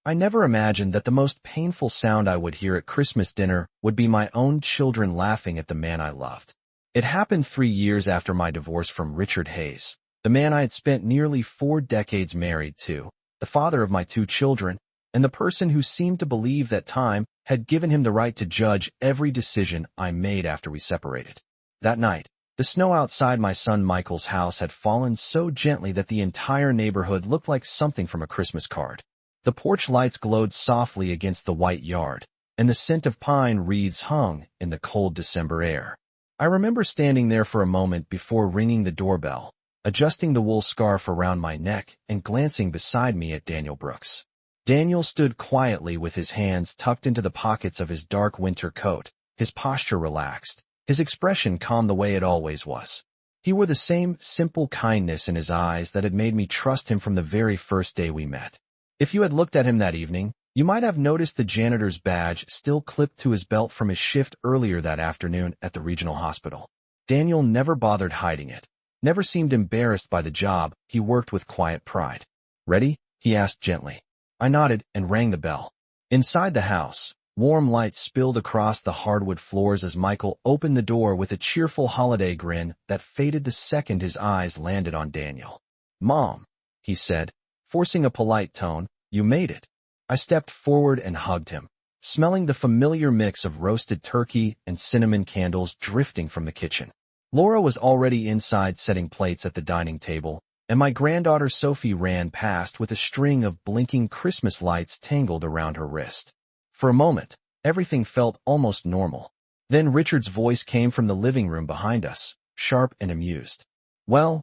I never imagined that the most painful sound I would hear at Christmas dinner would be my own children laughing at the man I loved. It happened 3 years after my divorce from Richard Hayes, the man I had spent nearly 4 decades married to, the father of my 2 children, and the person who seemed to believe that time had given him the right to judge every decision I made after we separated. That night, the snow outside my son Michael's house had fallen so gently that the entire neighborhood looked like something from a Christmas card. The porch lights glowed softly against the white yard, and the scent of pine wreaths hung in the cold December air. I remember standing there for a moment before ringing the doorbell, adjusting the wool scarf around my neck and glancing beside me at Daniel Brooks. Daniel stood quietly with his hands tucked into the pockets of his dark winter coat, his posture relaxed, his expression calm the way it always was. He wore the same simple kindness in his eyes that had made me trust him from the very first day we met. If you had looked at him that evening, you might have noticed the janitor's badge still clipped to his belt from his shift earlier that afternoon at the regional hospital. Daniel never bothered hiding it, never seemed embarrassed by the job. He worked with quiet pride. "Ready?" he asked gently. I nodded and rang the bell. Inside the house, warm light spilled across the hardwood floors as Michael opened the door with a cheerful holiday grin that faded the second his eyes landed on Daniel. "Mom," he said, forcing a polite tone, "you made it." I stepped forward and hugged him, smelling the familiar mix of roasted turkey and cinnamon candles drifting from the kitchen. Laura was already inside setting plates at the dining table, and my granddaughter Sophie ran past with a string of blinking Christmas lights tangled around her wrist. For a moment, everything felt almost normal. Then Richard's voice came from the living room behind us, sharp and amused. Well,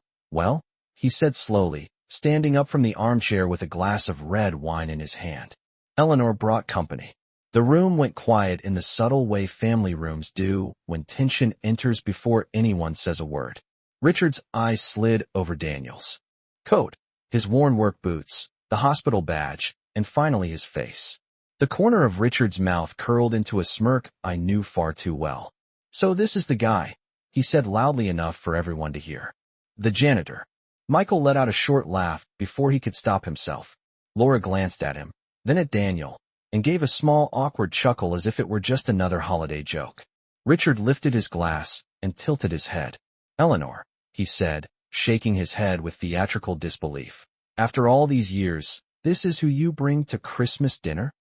he said slowly, standing up from the armchair with a glass of red wine in his hand. Eleanor brought company. The room went quiet in the subtle way family rooms do when tension enters before anyone says a word. Richard's eyes slid over Daniel's coat, his worn work boots, the hospital badge, and finally his face. The corner of Richard's mouth curled into a smirk I knew far too well. "So this is the guy," he said loudly enough for everyone to hear. "The janitor." Michael let out a short laugh before he could stop himself. Laura glanced at him, then at Daniel, and gave a small awkward chuckle as if it were just another holiday joke. Richard lifted his glass and tilted his head. "Eleanor," he said, shaking his head with theatrical disbelief. "After all these years, this is who you bring to Christmas dinner?"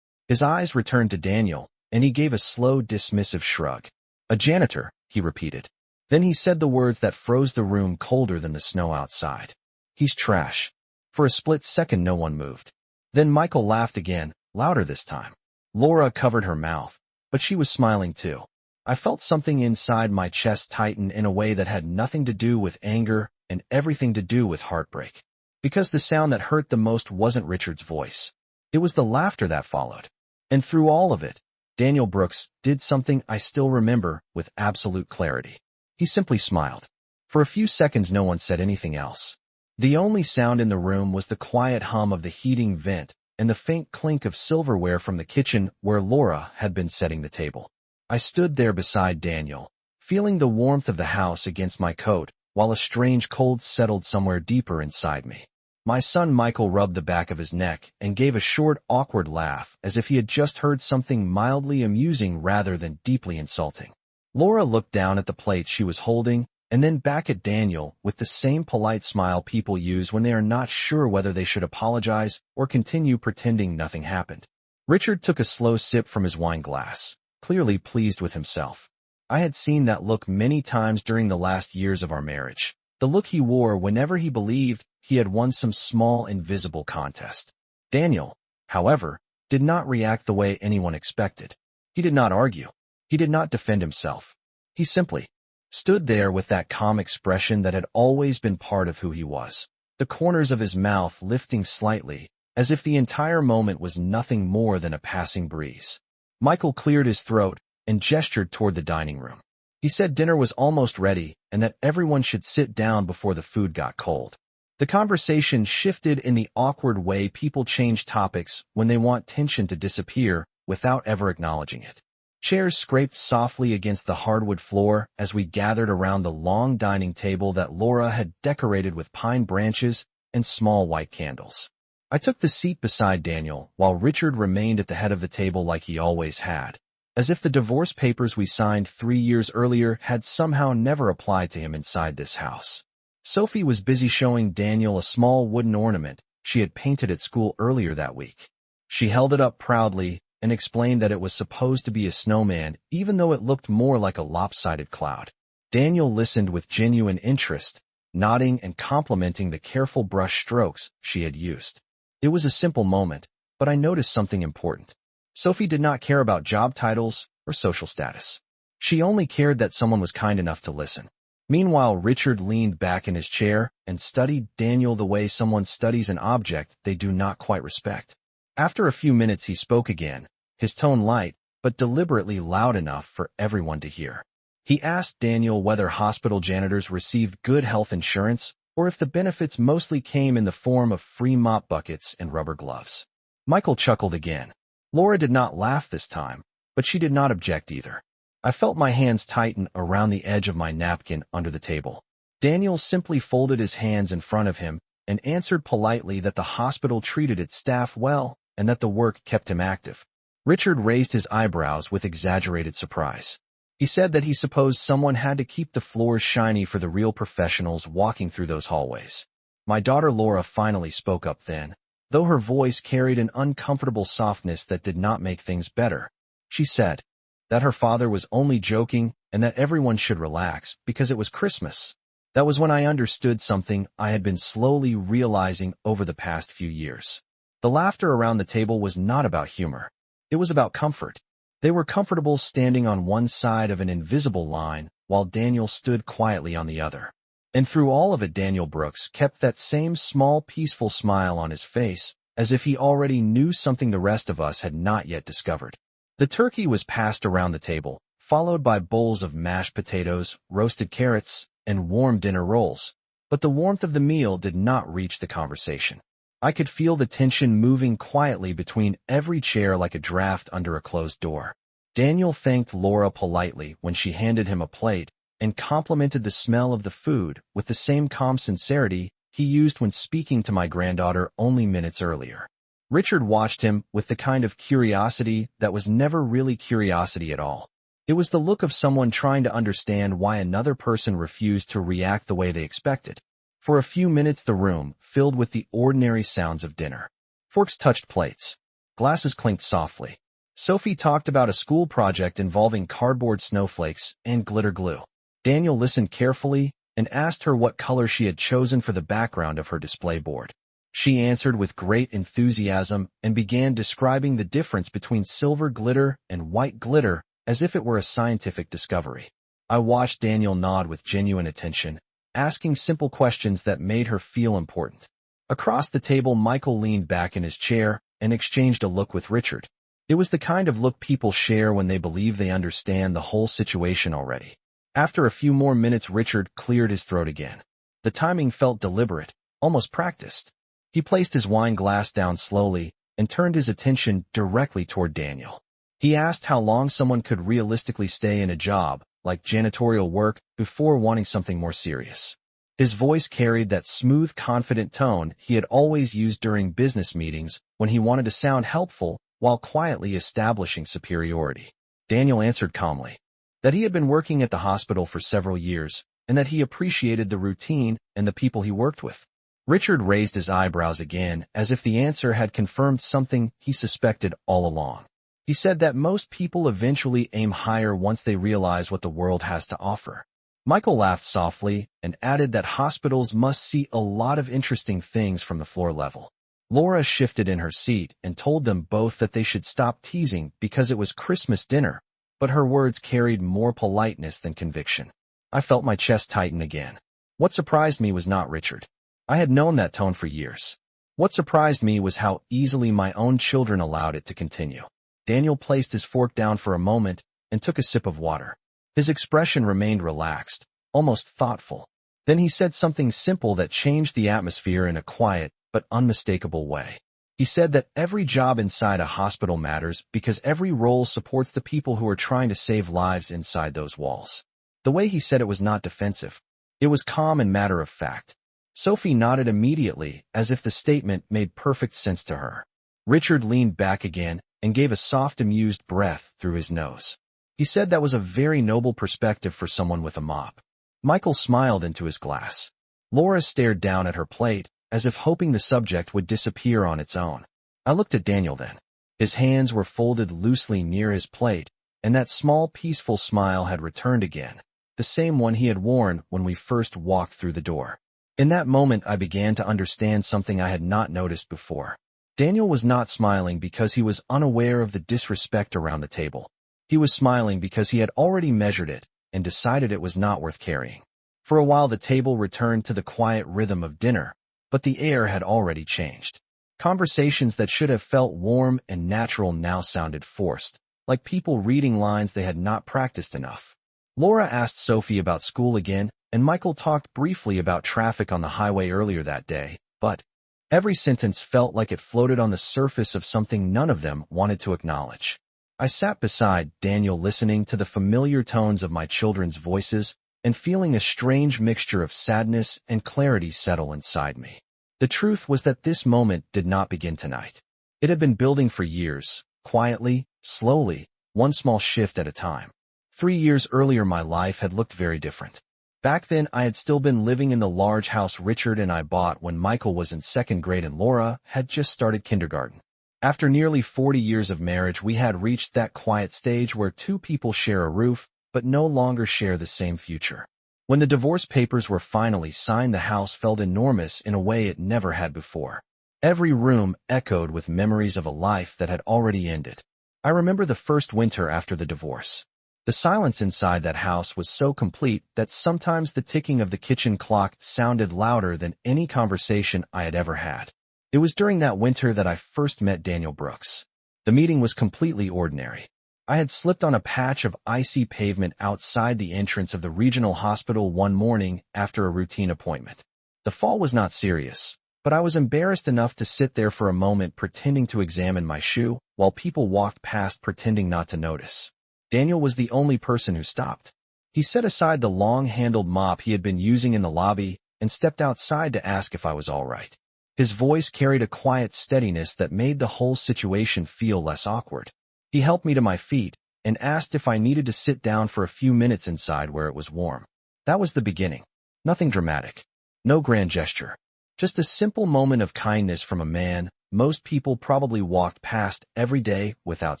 His eyes returned to Daniel, and he gave a slow, dismissive shrug. "A janitor," he repeated. Then he said the words that froze the room colder than the snow outside. "He's trash." For a split second no one moved. Then Michael laughed again, louder this time. Laura covered her mouth, but she was smiling too. I felt something inside my chest tighten in a way that had nothing to do with anger and everything to do with heartbreak. Because the sound that hurt the most wasn't Richard's voice. It was the laughter that followed. And through all of it, Daniel Brooks did something I still remember with absolute clarity. He simply smiled. For a few seconds no one said anything else. The only sound in the room was the quiet hum of the heating vent and the faint clink of silverware from the kitchen where Laura had been setting the table. I stood there beside Daniel, feeling the warmth of the house against my coat, while a strange cold settled somewhere deeper inside me. My son Michael rubbed the back of his neck and gave a short, awkward laugh as if he had just heard something mildly amusing rather than deeply insulting. Laura looked down at the plates she was holding and then back at Daniel with the same polite smile people use when they are not sure whether they should apologize or continue pretending nothing happened. Richard took a slow sip from his wine glass, clearly pleased with himself. I had seen that look many times during the last years of our marriage, the look he wore whenever he believed he had won some small invisible contest. Daniel, however, did not react the way anyone expected. He did not argue. He did not defend himself. He simply stood there with that calm expression that had always been part of who he was, the corners of his mouth lifting slightly, as if the entire moment was nothing more than a passing breeze. Michael cleared his throat and gestured toward the dining room. He said dinner was almost ready and that everyone should sit down before the food got cold. The conversation shifted in the awkward way people change topics when they want tension to disappear without ever acknowledging it. Chairs scraped softly against the hardwood floor as we gathered around the long dining table that Laura had decorated with pine branches and small white candles. I took the seat beside Daniel, while Richard remained at the head of the table like he always had, as if the divorce papers we signed 3 years earlier had somehow never applied to him inside this house. Sophie was busy showing Daniel a small wooden ornament she had painted at school earlier that week. She held it up proudly and explained that it was supposed to be a snowman, even though it looked more like a lopsided cloud. Daniel listened with genuine interest, nodding and complimenting the careful brush strokes she had used. It was a simple moment, but I noticed something important. Sophie did not care about job titles or social status. She only cared that someone was kind enough to listen. Meanwhile, Richard leaned back in his chair and studied Daniel the way someone studies an object they do not quite respect. After a few minutes he spoke again, his tone light, but deliberately loud enough for everyone to hear. He asked Daniel whether hospital janitors received good health insurance or if the benefits mostly came in the form of free mop buckets and rubber gloves. Michael chuckled again. Laura did not laugh this time, but she did not object either. I felt my hands tighten around the edge of my napkin under the table. Daniel simply folded his hands in front of him and answered politely that the hospital treated its staff well and that the work kept him active. Richard raised his eyebrows with exaggerated surprise. He said that he supposed someone had to keep the floors shiny for the real professionals walking through those hallways. My daughter Laura finally spoke up then, though her voice carried an uncomfortable softness that did not make things better. She said that her father was only joking and that everyone should relax because it was Christmas. That was when I understood something I had been slowly realizing over the past few years. The laughter around the table was not about humor. It was about comfort. They were comfortable standing on one side of an invisible line while Daniel stood quietly on the other. And through all of it, Daniel Brooks kept that same small, peaceful smile on his face, as if he already knew something the rest of us had not yet discovered. The turkey was passed around the table, followed by bowls of mashed potatoes, roasted carrots, and warm dinner rolls. But the warmth of the meal did not reach the conversation. I could feel the tension moving quietly between every chair like a draft under a closed door. Daniel thanked Laura politely when she handed him a plate and complimented the smell of the food with the same calm sincerity he used when speaking to my granddaughter only minutes earlier. Richard watched him with the kind of curiosity that was never really curiosity at all. It was the look of someone trying to understand why another person refused to react the way they expected. For a few minutes the room filled with the ordinary sounds of dinner. Forks touched plates. Glasses clinked softly. Sophie talked about a school project involving cardboard snowflakes and glitter glue. Daniel listened carefully and asked her what color she had chosen for the background of her display board. She answered with great enthusiasm and began describing the difference between silver glitter and white glitter as if it were a scientific discovery. I watched Daniel nod with genuine attention, asking simple questions that made her feel important. Across the table, Michael leaned back in his chair and exchanged a look with Richard. It was the kind of look people share when they believe they understand the whole situation already. After a few more minutes, Richard cleared his throat again. The timing felt deliberate, almost practiced. He placed his wine glass down slowly and turned his attention directly toward Daniel. He asked how long someone could realistically stay in a job, like janitorial work, before wanting something more serious. His voice carried that smooth, confident tone he had always used during business meetings when he wanted to sound helpful while quietly establishing superiority. Daniel answered calmly that he had been working at the hospital for several years and that he appreciated the routine and the people he worked with. Richard raised his eyebrows again as if the answer had confirmed something he suspected all along. He said that most people eventually aim higher once they realize what the world has to offer. Michael laughed softly and added that hospitals must see a lot of interesting things from the floor level. Laura shifted in her seat and told them both that they should stop teasing because it was Christmas dinner, but her words carried more politeness than conviction. I felt my chest tighten again. What surprised me was not Richard. I had known that tone for years. What surprised me was how easily my own children allowed it to continue. Daniel placed his fork down for a moment and took a sip of water. His expression remained relaxed, almost thoughtful. Then he said something simple that changed the atmosphere in a quiet but unmistakable way. He said that every job inside a hospital matters because every role supports the people who are trying to save lives inside those walls. The way he said it was not defensive. It was calm and matter of fact. Sophie nodded immediately, as if the statement made perfect sense to her. Richard leaned back again and gave a soft, amused breath through his nose. He said that was a very noble perspective for someone with a mop. Michael smiled into his glass. Laura stared down at her plate, as if hoping the subject would disappear on its own. I looked at Daniel then. His hands were folded loosely near his plate, and that small, peaceful smile had returned again, the same one he had worn when we first walked through the door. In that moment, I began to understand something I had not noticed before. Daniel was not smiling because he was unaware of the disrespect around the table. He was smiling because he had already measured it and decided it was not worth carrying. For a while, the table returned to the quiet rhythm of dinner, but the air had already changed. Conversations that should have felt warm and natural now sounded forced, like people reading lines they had not practiced enough. Laura asked Sophie about school again, and Michael talked briefly about traffic on the highway earlier that day, but every sentence felt like it floated on the surface of something none of them wanted to acknowledge. I sat beside Daniel, listening to the familiar tones of my children's voices and feeling a strange mixture of sadness and clarity settle inside me. The truth was that this moment did not begin tonight. It had been building for years, quietly, slowly, one small shift at a time. 3 years earlier, my life had looked very different. Back then, I had still been living in the large house Richard and I bought when Michael was in 2nd grade and Laura had just started kindergarten. After nearly 40 years of marriage, we had reached that quiet stage where two people share a roof, but no longer share the same future. When the divorce papers were finally signed, the house felt enormous in a way it never had before. Every room echoed with memories of a life that had already ended. I remember the first winter after the divorce. The silence inside that house was so complete that sometimes the ticking of the kitchen clock sounded louder than any conversation I had ever had. It was during that winter that I first met Daniel Brooks. The meeting was completely ordinary. I had slipped on a patch of icy pavement outside the entrance of the regional hospital one morning after a routine appointment. The fall was not serious, but I was embarrassed enough to sit there for a moment pretending to examine my shoe while people walked past pretending not to notice. Daniel was the only person who stopped. He set aside the long-handled mop he had been using in the lobby and stepped outside to ask if I was all right. His voice carried a quiet steadiness that made the whole situation feel less awkward. He helped me to my feet and asked if I needed to sit down for a few minutes inside where it was warm. That was the beginning. Nothing dramatic. No grand gesture. Just a simple moment of kindness from a man most people probably walked past every day without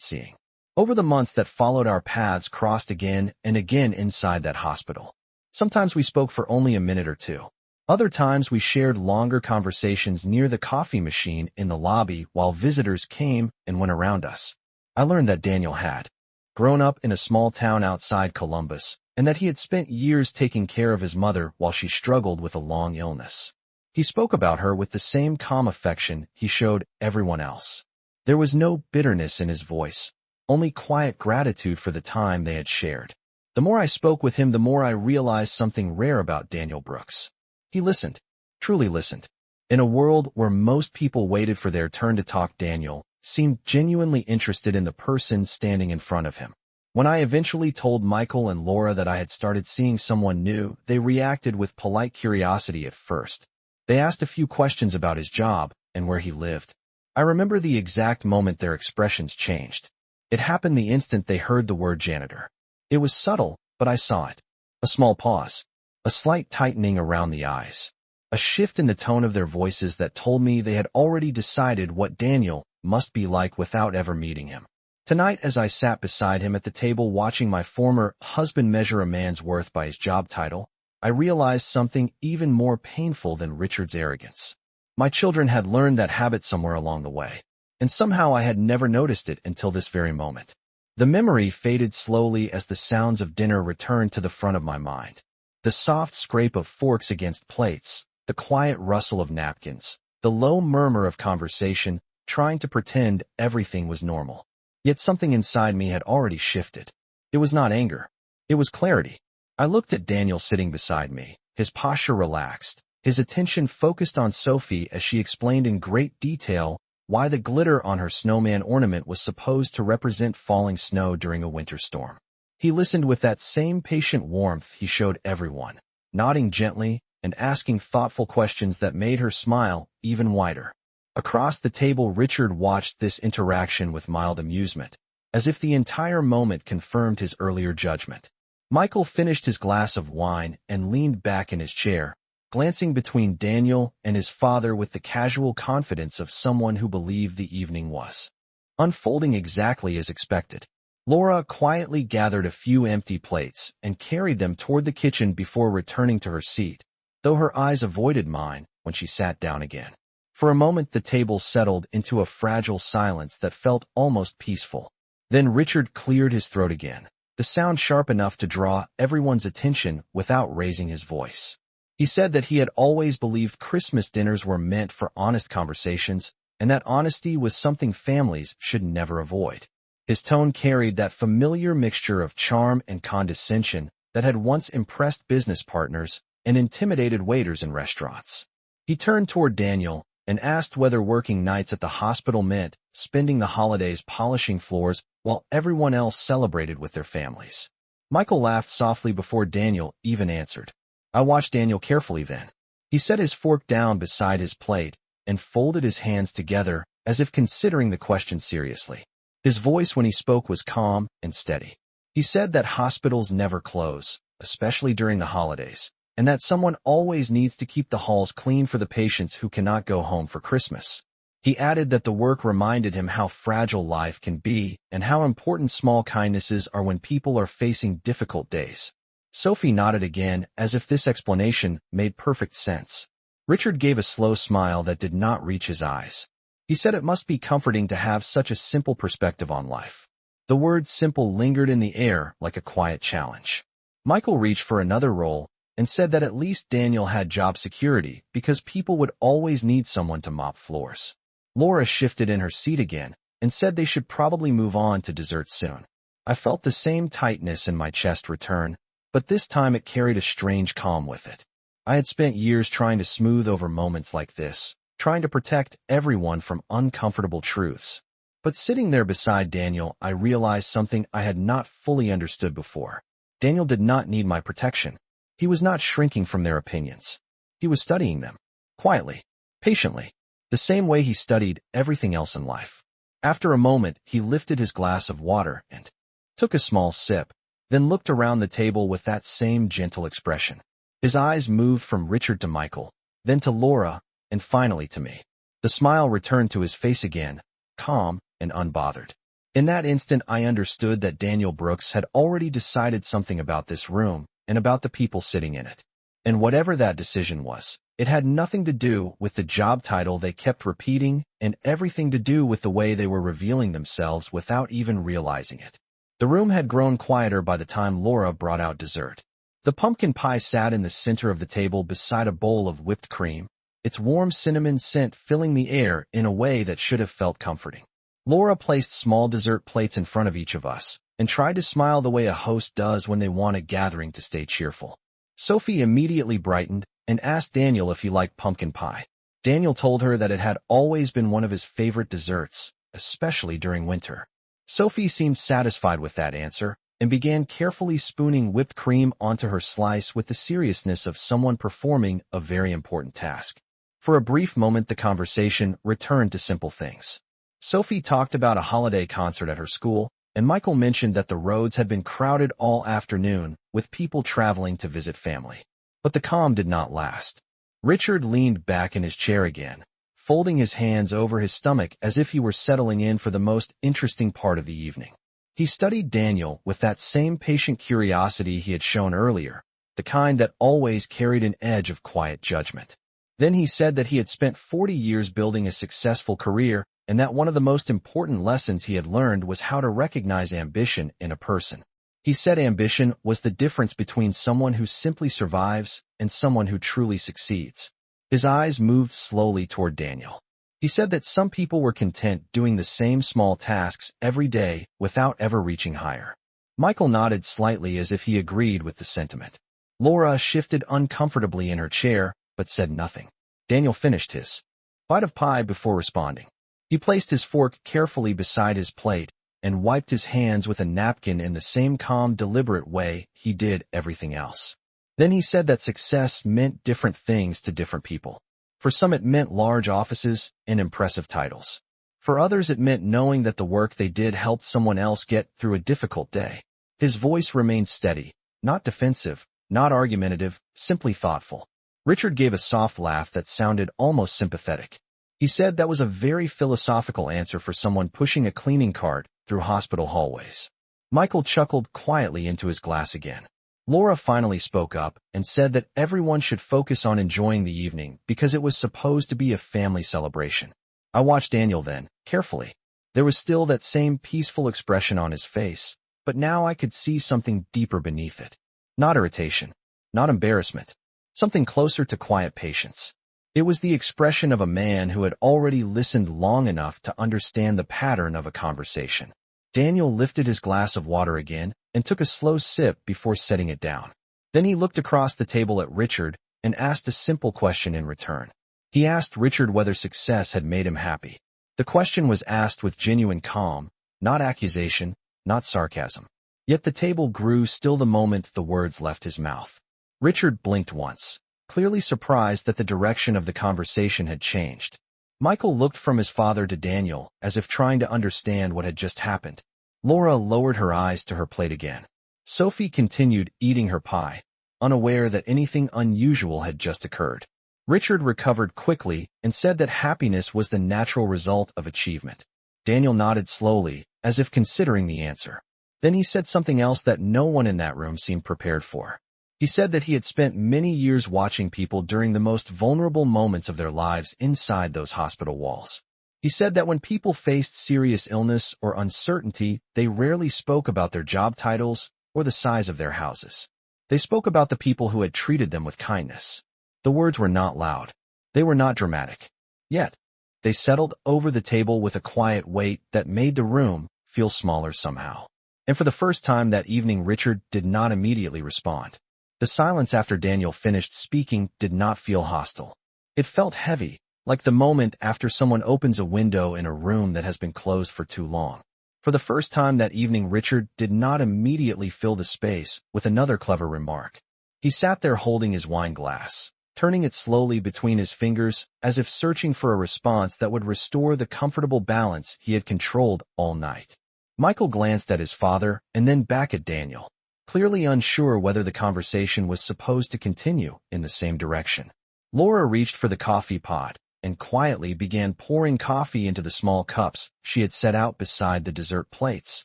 seeing. Over the months that followed, our paths crossed again and again inside that hospital. Sometimes we spoke for only a minute or two. Other times we shared longer conversations near the coffee machine in the lobby while visitors came and went around us. I learned that Daniel had grown up in a small town outside Columbus and that he had spent years taking care of his mother while she struggled with a long illness. He spoke about her with the same calm affection he showed everyone else. There was no bitterness in his voice, only quiet gratitude for the time they had shared. The more I spoke with him, the more I realized something rare about Daniel Brooks. He listened, truly listened. In a world where most people waited for their turn to talk, Daniel seemed genuinely interested in the person standing in front of him. When I eventually told Michael and Laura that I had started seeing someone new, they reacted with polite curiosity at first. They asked a few questions about his job and where he lived. I remember the exact moment their expressions changed. It happened the instant they heard the word janitor. It was subtle, but I saw it. A small pause. A slight tightening around the eyes. A shift in the tone of their voices that told me they had already decided what Daniel must be like without ever meeting him. Tonight, as I sat beside him at the table watching my former husband measure a man's worth by his job title, I realized something even more painful than Richard's arrogance. My children had learned that habit somewhere along the way, and somehow I had never noticed it until this very moment. The memory faded slowly as the sounds of dinner returned to the front of my mind. The soft scrape of forks against plates, the quiet rustle of napkins, the low murmur of conversation, trying to pretend everything was normal. Yet something inside me had already shifted. It was not anger. It was clarity. I looked at Daniel sitting beside me, his posture relaxed, his attention focused on Sophie as she explained in great detail why the glitter on her snowman ornament was supposed to represent falling snow during a winter storm. He listened with that same patient warmth he showed everyone, nodding gently and asking thoughtful questions that made her smile even wider. Across the table, Richard watched this interaction with mild amusement, as if the entire moment confirmed his earlier judgment. Michael finished his glass of wine and leaned back in his chair, glancing between Daniel and his father with the casual confidence of someone who believed the evening was unfolding exactly as expected. Laura quietly gathered a few empty plates and carried them toward the kitchen before returning to her seat, though her eyes avoided mine when she sat down again. For a moment the table settled into a fragile silence that felt almost peaceful. Then Richard cleared his throat again, the sound sharp enough to draw everyone's attention without raising his voice. He said that he had always believed Christmas dinners were meant for honest conversations, and that honesty was something families should never avoid. His tone carried that familiar mixture of charm and condescension that had once impressed business partners and intimidated waiters in restaurants. He turned toward Daniel and asked whether working nights at the hospital meant spending the holidays polishing floors while everyone else celebrated with their families. Michael laughed softly before Daniel even answered. I watched Daniel carefully then. He set his fork down beside his plate and folded his hands together as if considering the question seriously. His voice when he spoke was calm and steady. He said that hospitals never close, especially during the holidays, and that someone always needs to keep the halls clean for the patients who cannot go home for Christmas. He added that the work reminded him how fragile life can be and how important small kindnesses are when people are facing difficult days. Sophie nodded again as if this explanation made perfect sense. Richard gave a slow smile that did not reach his eyes. He said it must be comforting to have such a simple perspective on life. The word simple lingered in the air like a quiet challenge. Michael reached for another roll and said that at least Daniel had job security because people would always need someone to mop floors. Laura shifted in her seat again and said they should probably move on to dessert soon. I felt the same tightness in my chest return, but this time it carried a strange calm with it. I had spent years trying to smooth over moments like this, trying to protect everyone from uncomfortable truths. But sitting there beside Daniel, I realized something I had not fully understood before. Daniel did not need my protection. He was not shrinking from their opinions. He was studying them, quietly, patiently, the same way he studied everything else in life. After a moment, he lifted his glass of water and took a small sip, then looked around the table with that same gentle expression. His eyes moved from Richard to Michael, then to Laura, and finally to me. The smile returned to his face again, calm and unbothered. In that instant, I understood that Daniel Brooks had already decided something about this room and about the people sitting in it. And whatever that decision was, it had nothing to do with the job title they kept repeating and everything to do with the way they were revealing themselves without even realizing it. The room had grown quieter by the time Laura brought out dessert. The pumpkin pie sat in the center of the table beside a bowl of whipped cream, its warm cinnamon scent filling the air in a way that should have felt comforting. Laura placed small dessert plates in front of each of us and tried to smile the way a host does when they want a gathering to stay cheerful. Sophie immediately brightened and asked Daniel if he liked pumpkin pie. Daniel told her that it had always been one of his favorite desserts, especially during winter. Sophie seemed satisfied with that answer and began carefully spooning whipped cream onto her slice with the seriousness of someone performing a very important task. For a brief moment, the conversation returned to simple things. Sophie talked about a holiday concert at her school, and Michael mentioned that the roads had been crowded all afternoon with people traveling to visit family. But the calm did not last. Richard leaned back in his chair again, folding his hands over his stomach as if he were settling in for the most interesting part of the evening. He studied Daniel with that same patient curiosity he had shown earlier, the kind that always carried an edge of quiet judgment. Then he said that he had spent 40 years building a successful career and that one of the most important lessons he had learned was how to recognize ambition in a person. He said ambition was the difference between someone who simply survives and someone who truly succeeds. His eyes moved slowly toward Daniel. He said that some people were content doing the same small tasks every day without ever reaching higher. Michael nodded slightly as if he agreed with the sentiment. Laura shifted uncomfortably in her chair, but said nothing. Daniel finished his bite of pie before responding. He placed his fork carefully beside his plate and wiped his hands with a napkin in the same calm, deliberate way he did everything else. Then he said that success meant different things to different people. For some it meant large offices and impressive titles. For others it meant knowing that the work they did helped someone else get through a difficult day. His voice remained steady, not defensive, not argumentative, simply thoughtful. Richard gave a soft laugh that sounded almost sympathetic. He said that was a very philosophical answer for someone pushing a cleaning cart through hospital hallways. Michael chuckled quietly into his glass again. Laura finally spoke up and said that everyone should focus on enjoying the evening because it was supposed to be a family celebration. I watched Daniel then, carefully. There was still that same peaceful expression on his face, but now I could see something deeper beneath it. Not irritation, not embarrassment, something closer to quiet patience. It was the expression of a man who had already listened long enough to understand the pattern of a conversation. Daniel lifted his glass of water again and took a slow sip before setting it down. Then he looked across the table at Richard and asked a simple question in return. He asked Richard whether success had made him happy. The question was asked with genuine calm, not accusation, not sarcasm. Yet the table grew still the moment the words left his mouth. Richard blinked once, clearly surprised that the direction of the conversation had changed. Michael looked from his father to Daniel, as if trying to understand what had just happened. Laura lowered her eyes to her plate again. Sophie continued eating her pie, unaware that anything unusual had just occurred. Richard recovered quickly and said that happiness was the natural result of achievement. Daniel nodded slowly, as if considering the answer. Then he said something else that no one in that room seemed prepared for. He said that he had spent many years watching people during the most vulnerable moments of their lives inside those hospital walls. He said that when people faced serious illness or uncertainty, they rarely spoke about their job titles or the size of their houses. They spoke about the people who had treated them with kindness. The words were not loud. They were not dramatic. Yet, they settled over the table with a quiet weight that made the room feel smaller somehow. And for the first time that evening, Richard did not immediately respond. The silence after Daniel finished speaking did not feel hostile. It felt heavy, like the moment after someone opens a window in a room that has been closed for too long. For the first time that evening, Richard did not immediately fill the space with another clever remark. He sat there holding his wine glass, turning it slowly between his fingers as if searching for a response that would restore the comfortable balance he had controlled all night. Michael glanced at his father and then back at Daniel, clearly unsure whether the conversation was supposed to continue in the same direction. Laura reached for the coffee pot and quietly began pouring coffee into the small cups she had set out beside the dessert plates,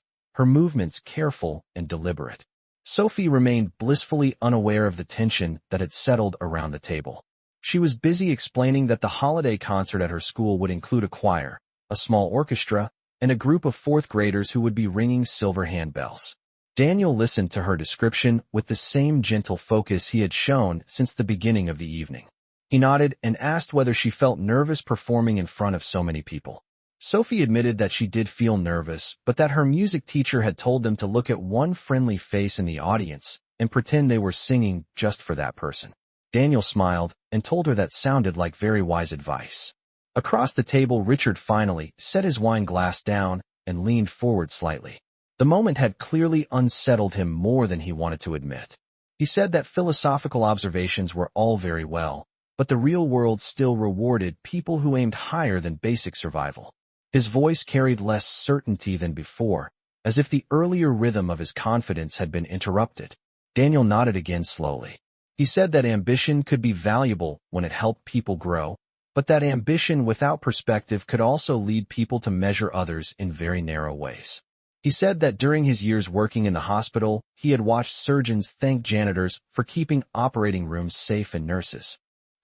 her movements careful and deliberate. Sophie remained blissfully unaware of the tension that had settled around the table. She was busy explaining that the holiday concert at her school would include a choir, a small orchestra, and a group of fourth graders who would be ringing silver handbells. Daniel listened to her description with the same gentle focus he had shown since the beginning of the evening. He nodded and asked whether she felt nervous performing in front of so many people. Sophie admitted that she did feel nervous, but that her music teacher had told them to look at one friendly face in the audience and pretend they were singing just for that person. Daniel smiled and told her that sounded like very wise advice. Across the table, Richard finally set his wine glass down and leaned forward slightly. The moment had clearly unsettled him more than he wanted to admit. He said that philosophical observations were all very well, but the real world still rewarded people who aimed higher than basic survival. His voice carried less certainty than before, as if the earlier rhythm of his confidence had been interrupted. Daniel nodded again slowly. He said that ambition could be valuable when it helped people grow, but that ambition without perspective could also lead people to measure others in very narrow ways. He said that during his years working in the hospital, he had watched surgeons thank janitors for keeping operating rooms safe and nurses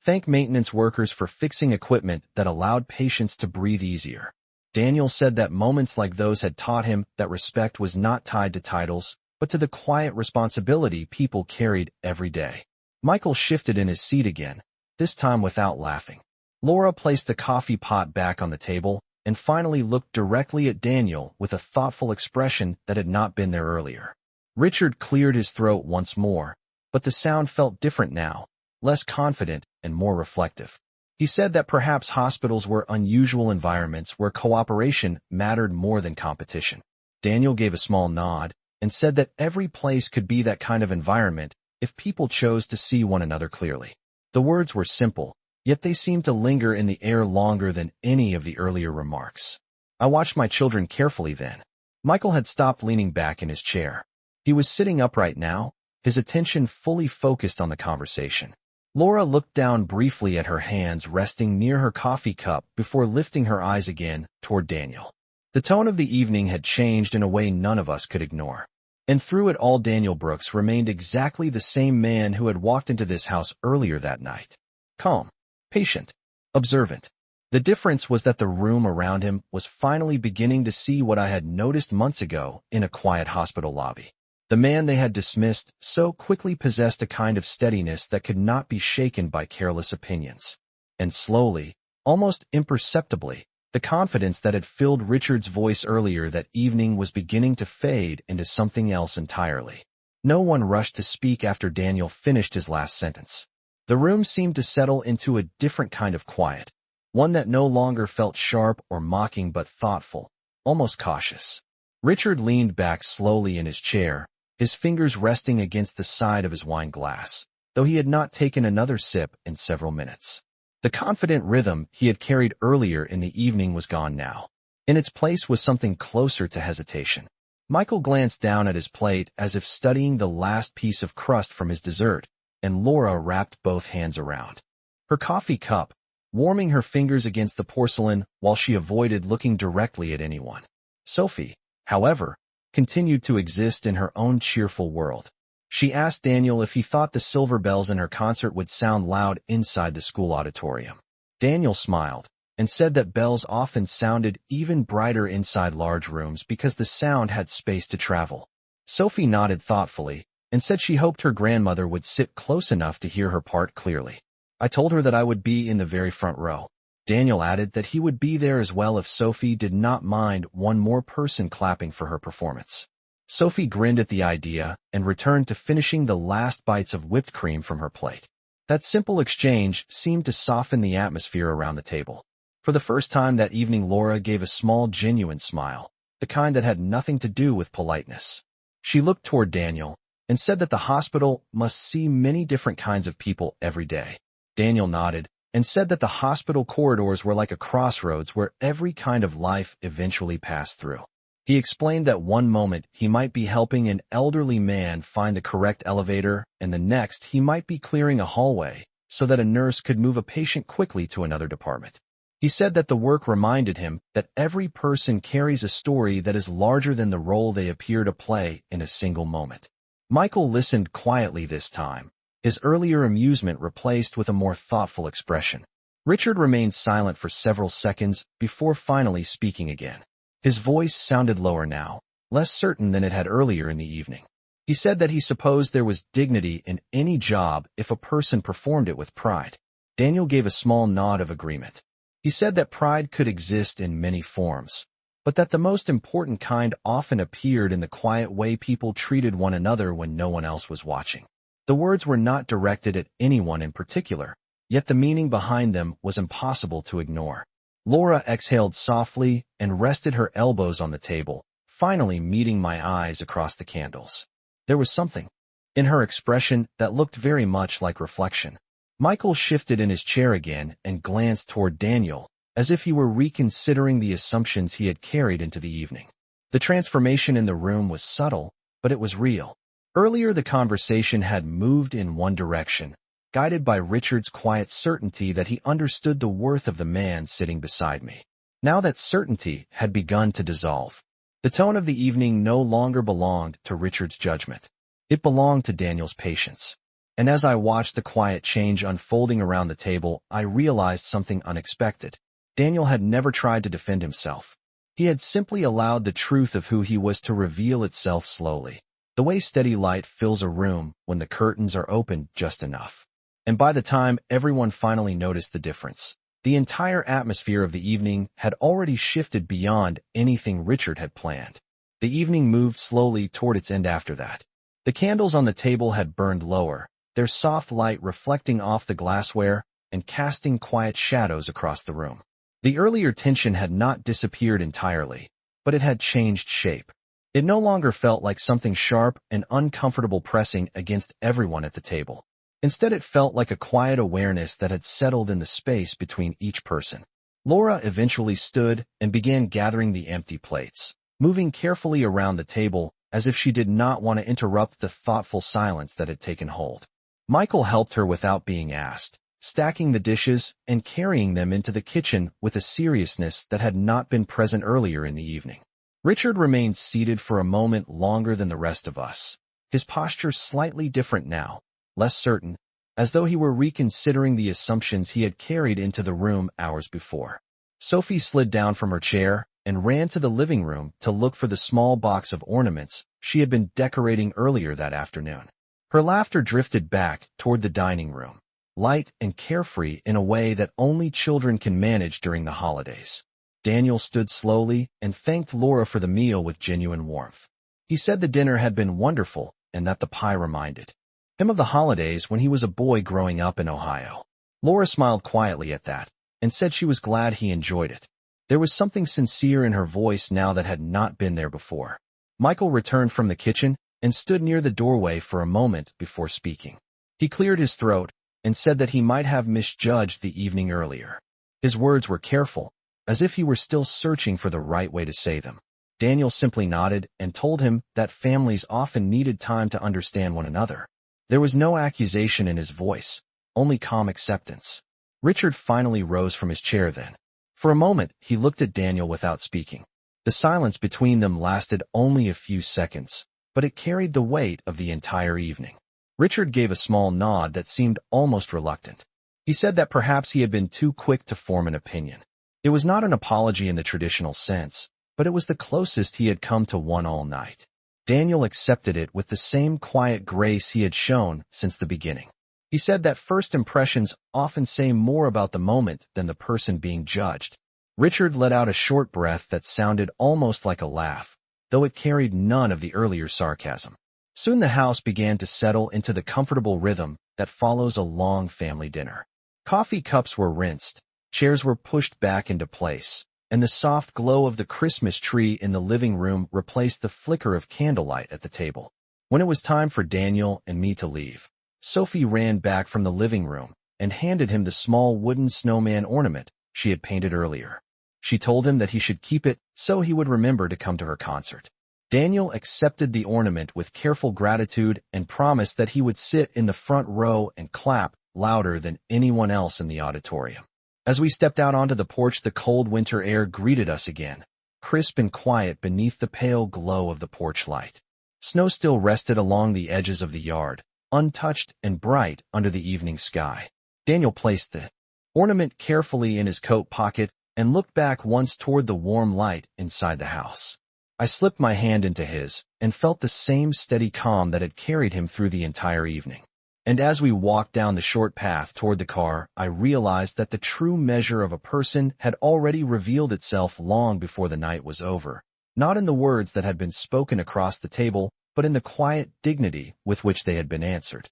thank maintenance workers for fixing equipment that allowed patients to breathe easier. Daniel said that moments like those had taught him that respect was not tied to titles, but to the quiet responsibility people carried every day. Michael shifted in his seat again, this time without laughing. Laura placed the coffee pot back on the table and finally looked directly at Daniel with a thoughtful expression that had not been there earlier. Richard cleared his throat once more, but the sound felt different now, less confident and more reflective. He said that perhaps hospitals were unusual environments where cooperation mattered more than competition. Daniel gave a small nod and said that every place could be that kind of environment if people chose to see one another clearly. The words were simple, yet they seemed to linger in the air longer than any of the earlier remarks. I watched my children carefully then. Michael had stopped leaning back in his chair. He was sitting upright now, his attention fully focused on the conversation. Laura looked down briefly at her hands resting near her coffee cup before lifting her eyes again toward Daniel. The tone of the evening had changed in a way none of us could ignore. And through it all, Daniel Brooks remained exactly the same man who had walked into this house earlier that night. Calm, patient, observant. The difference was that the room around him was finally beginning to see what I had noticed months ago in a quiet hospital lobby. The man they had dismissed so quickly possessed a kind of steadiness that could not be shaken by careless opinions. And slowly, almost imperceptibly, the confidence that had filled Richard's voice earlier that evening was beginning to fade into something else entirely. No one rushed to speak after Daniel finished his last sentence. The room seemed to settle into a different kind of quiet, one that no longer felt sharp or mocking but thoughtful, almost cautious. Richard leaned back slowly in his chair, his fingers resting against the side of his wine glass, though he had not taken another sip in several minutes. The confident rhythm he had carried earlier in the evening was gone now. In its place was something closer to hesitation. Michael glanced down at his plate as if studying the last piece of crust from his dessert, and Laura wrapped both hands around her coffee cup, warming her fingers against the porcelain while she avoided looking directly at anyone. Sophie, however, continued to exist in her own cheerful world. She asked Daniel if he thought the silver bells in her concert would sound loud inside the school auditorium. Daniel smiled and said that bells often sounded even brighter inside large rooms because the sound had space to travel. Sophie nodded thoughtfully and said she hoped her grandmother would sit close enough to hear her part clearly. I told her that I would be in the very front row. Daniel added that he would be there as well if Sophie did not mind one more person clapping for her performance. Sophie grinned at the idea and returned to finishing the last bites of whipped cream from her plate. That simple exchange seemed to soften the atmosphere around the table. For the first time that evening, Laura gave a small, genuine smile, the kind that had nothing to do with politeness. She looked toward Daniel and said that the hospital must see many different kinds of people every day. Daniel nodded and said that the hospital corridors were like a crossroads where every kind of life eventually passed through. He explained that one moment he might be helping an elderly man find the correct elevator, and the next he might be clearing a hallway so that a nurse could move a patient quickly to another department. He said that the work reminded him that every person carries a story that is larger than the role they appear to play in a single moment. Michael listened quietly this time, his earlier amusement replaced with a more thoughtful expression. Richard remained silent for several seconds before finally speaking again. His voice sounded lower now, less certain than it had earlier in the evening. He said that he supposed there was dignity in any job if a person performed it with pride. Daniel gave a small nod of agreement. He said that pride could exist in many forms, but that the most important kind often appeared in the quiet way people treated one another when no one else was watching. The words were not directed at anyone in particular, yet the meaning behind them was impossible to ignore. Laura exhaled softly and rested her elbows on the table, finally meeting my eyes across the candles. There was something in her expression that looked very much like reflection. Michael shifted in his chair again and glanced toward Daniel, as if he were reconsidering the assumptions he had carried into the evening. The transformation in the room was subtle, but it was real. Earlier the conversation had moved in one direction, guided by Richard's quiet certainty that he understood the worth of the man sitting beside me. Now that certainty had begun to dissolve. The tone of the evening no longer belonged to Richard's judgment. It belonged to Daniel's patience. And as I watched the quiet change unfolding around the table, I realized something unexpected. Daniel had never tried to defend himself. He had simply allowed the truth of who he was to reveal itself slowly, the way steady light fills a room when the curtains are opened just enough. And by the time everyone finally noticed the difference, the entire atmosphere of the evening had already shifted beyond anything Richard had planned. The evening moved slowly toward its end after that. The candles on the table had burned lower, their soft light reflecting off the glassware and casting quiet shadows across the room. The earlier tension had not disappeared entirely, but it had changed shape. It no longer felt like something sharp and uncomfortable pressing against everyone at the table. Instead, it felt like a quiet awareness that had settled in the space between each person. Laura eventually stood and began gathering the empty plates, moving carefully around the table as if she did not want to interrupt the thoughtful silence that had taken hold. Michael helped her without being asked, stacking the dishes and carrying them into the kitchen with a seriousness that had not been present earlier in the evening. Richard remained seated for a moment longer than the rest of us, his posture slightly different now, less certain, as though he were reconsidering the assumptions he had carried into the room hours before. Sophie slid down from her chair and ran to the living room to look for the small box of ornaments she had been decorating earlier that afternoon. Her laughter drifted back toward the dining room, light and carefree in a way that only children can manage during the holidays. Daniel stood slowly and thanked Laura for the meal with genuine warmth. He said the dinner had been wonderful and that the pie reminded him of the holidays when he was a boy growing up in Ohio. Laura smiled quietly at that and said she was glad he enjoyed it. There was something sincere in her voice now that had not been there before. Michael returned from the kitchen and stood near the doorway for a moment before speaking. He cleared his throat and said that he might have misjudged the evening earlier. His words were careful, as if he were still searching for the right way to say them. Daniel simply nodded and told him that families often needed time to understand one another. There was no accusation in his voice, only calm acceptance. Richard finally rose from his chair then. For a moment, he looked at Daniel without speaking. The silence between them lasted only a few seconds, but it carried the weight of the entire evening. Richard gave a small nod that seemed almost reluctant. He said that perhaps he had been too quick to form an opinion. It was not an apology in the traditional sense, but it was the closest he had come to one all night. Daniel accepted it with the same quiet grace he had shown since the beginning. He said that first impressions often say more about the moment than the person being judged. Richard let out a short breath that sounded almost like a laugh, though it carried none of the earlier sarcasm. Soon the house began to settle into the comfortable rhythm that follows a long family dinner. Coffee cups were rinsed, chairs were pushed back into place, and the soft glow of the Christmas tree in the living room replaced the flicker of candlelight at the table. When it was time for Daniel and me to leave, Sophie ran back from the living room and handed him the small wooden snowman ornament she had painted earlier. She told him that he should keep it so he would remember to come to her concert. Daniel accepted the ornament with careful gratitude and promised that he would sit in the front row and clap louder than anyone else in the auditorium. As we stepped out onto the porch, the cold winter air greeted us again, crisp and quiet beneath the pale glow of the porch light. Snow still rested along the edges of the yard, untouched and bright under the evening sky. Daniel placed the ornament carefully in his coat pocket and looked back once toward the warm light inside the house. I slipped my hand into his and felt the same steady calm that had carried him through the entire evening. And as we walked down the short path toward the car, I realized that the true measure of a person had already revealed itself long before the night was over, not in the words that had been spoken across the table, but in the quiet dignity with which they had been answered.